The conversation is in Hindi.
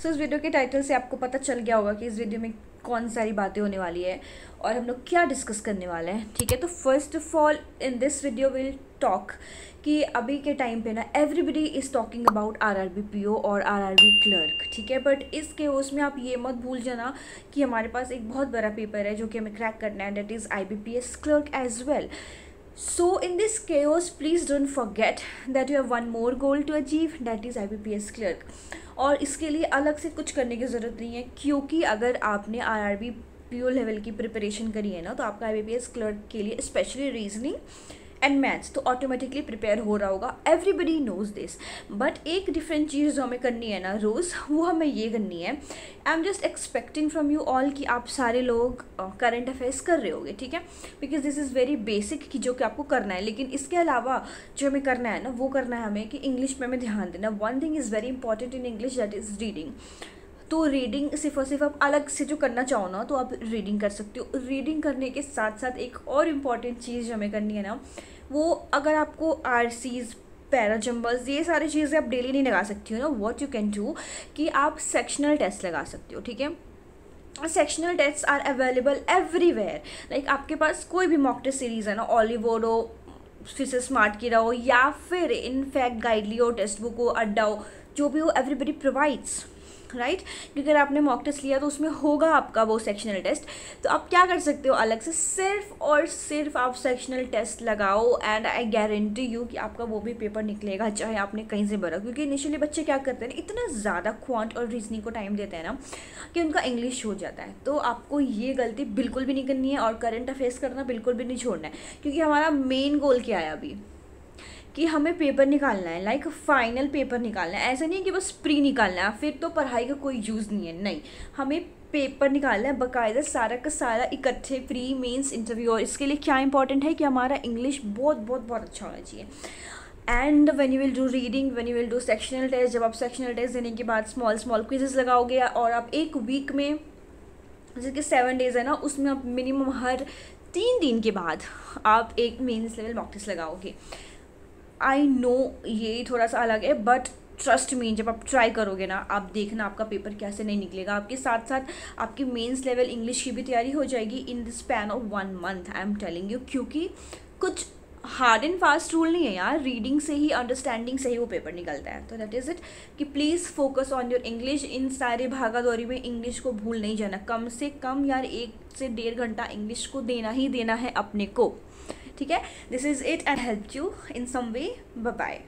सो इस वीडियो के टाइटल से आपको पता चल गया होगा कि इस वीडियो में कौन सारी बातें होने वाली है और हम लोग क्या डिस्कस करने वाले हैं, ठीक है। तो first of all in this video will talk कि अभी के टाइम पे ना everybody is talking about RRB PO और आरआरबी क्लर्क, ठीक है। बट इस केस में आप ये मत भूल जाना कि हमारे पास एक बहुत बड़ा पेपर है जो कि हमें क्रैक करना है, that is IBPS clerk as well. So in this chaos, please don't forget that you have one more goal to achieve, that is IBPS clerk. और इसके लिए अलग से कुछ करने की ज़रूरत नहीं है, क्योंकि अगर आपने आरआरबी पीओ लेवल की प्रिपरेशन करी है ना, तो आपका IBPS क्लर्क के लिए स्पेशली रीजनिंग एंड मैथ्स तो ऑटोमेटिकली प्रिपेयर हो रहा होगा. Everybody knows this. बट एक डिफरेंट चीज़ जो हमें करनी है ना रोज़, वो हमें ये करनी है. I am just expecting from you all कि आप सारे लोग करंट अफेयर्स कर रहे होगे, ठीक है, because this is very basic कि जो कि आपको करना है. लेकिन इसके अलावा जो हमें करना है ना, वो करना है हमें कि इंग्लिश में हमें ध्यान देना. One thing is very important in English, that is reading. तो रीडिंग सिर्फ और सिर्फ आप अलग से जो करना चाहो ना, तो आप रीडिंग कर सकते हो. रीडिंग करने के साथ साथ एक और इम्पॉर्टेंट चीज़ जो हमें करनी है ना, वो अगर आपको आरसीज पैरा जंबल्स ये सारी चीज़ें आप डेली नहीं लगा सकती हो ना, व्हाट यू कैन डू कि आप सेक्शनल टेस्ट लगा सकते हो, ठीक है. Sectional test are available everywhere. Like आपके पास कोई भी मॉक टेस्ट सीरीज़ है ना, ऑलिवर हो, फिर से स्मार्ट की हो, या फिर इनफैक्ट गाइडली हो, टेक्स्ट बुक हो, अड्डा हो, जो भी हो, एवरीबडी प्रोवाइड्स, राइट. क्योंकि अगर आपने मॉक टेस्ट लिया तो उसमें होगा आपका वो सेक्शनल टेस्ट. तो आप क्या कर सकते हो, अलग से सिर्फ और सिर्फ आप सेक्शनल टेस्ट लगाओ एंड आई गारंटी यू कि आपका वो भी पेपर निकलेगा, चाहे आपने कहीं से भरा. क्योंकि इनिशियली बच्चे क्या करते हैं, इतना ज़्यादा क्वांट और रीजनिंग को टाइम देते हैं ना कि उनका इंग्लिश हो जाता है. तो आपको ये गलती बिल्कुल भी नहीं करनी है और करंट अफेयर्स करना बिल्कुल भी नहीं छोड़ना है. क्योंकि हमारा मेन गोल क्या है अभी, कि हमें पेपर निकालना है, लाइक फाइनल पेपर निकालना है. ऐसा नहीं है कि बस प्री निकालना है, फिर तो पढ़ाई का कोई यूज़ नहीं है. नहीं, हमें पेपर निकालना है बाकायदा, सारा का सारा इकट्ठे, प्री मेंस इंटरव्यू. और इसके लिए क्या इंपॉर्टेंट है कि हमारा इंग्लिश बहुत बहुत बहुत अच्छा होना चाहिए. And when you will do reading, when you will do sectional test, जब आप सेक्शनल टेस्ट देने के बाद स्मॉल स्मॉल क्विजेस लगाओगे और आप एक वीक में, जैसे कि 7 डेज़ है ना, उसमें आप मिनिमम हर 3 दिन के बाद आप एक मेंस लेवल मॉक टेस्ट लगाओगे. आई नो ये थोड़ा सा अलग है, बट ट्रस्ट मी, जब आप ट्राई करोगे ना, आप देखना आपका पेपर कैसे नहीं निकलेगा. आपके साथ साथ आपकी मेंस लेवल इंग्लिश की भी तैयारी हो जाएगी in the span of 1 month. I am telling you. क्योंकि कुछ हार्ड एंड फास्ट रूल नहीं है यार, रीडिंग से ही, अंडरस्टैंडिंग से ही वो पेपर निकलता है. तो दैट इज़ इट कि please focus on your English. इन सारे भागा दौड़ी में इंग्लिश को भूल नहीं जाना. कम से कम यार 1 से 1.5 घंटा इंग्लिश को देना ही देना है अपने को, ठीक है. This is it and help you in some way. Bye bye.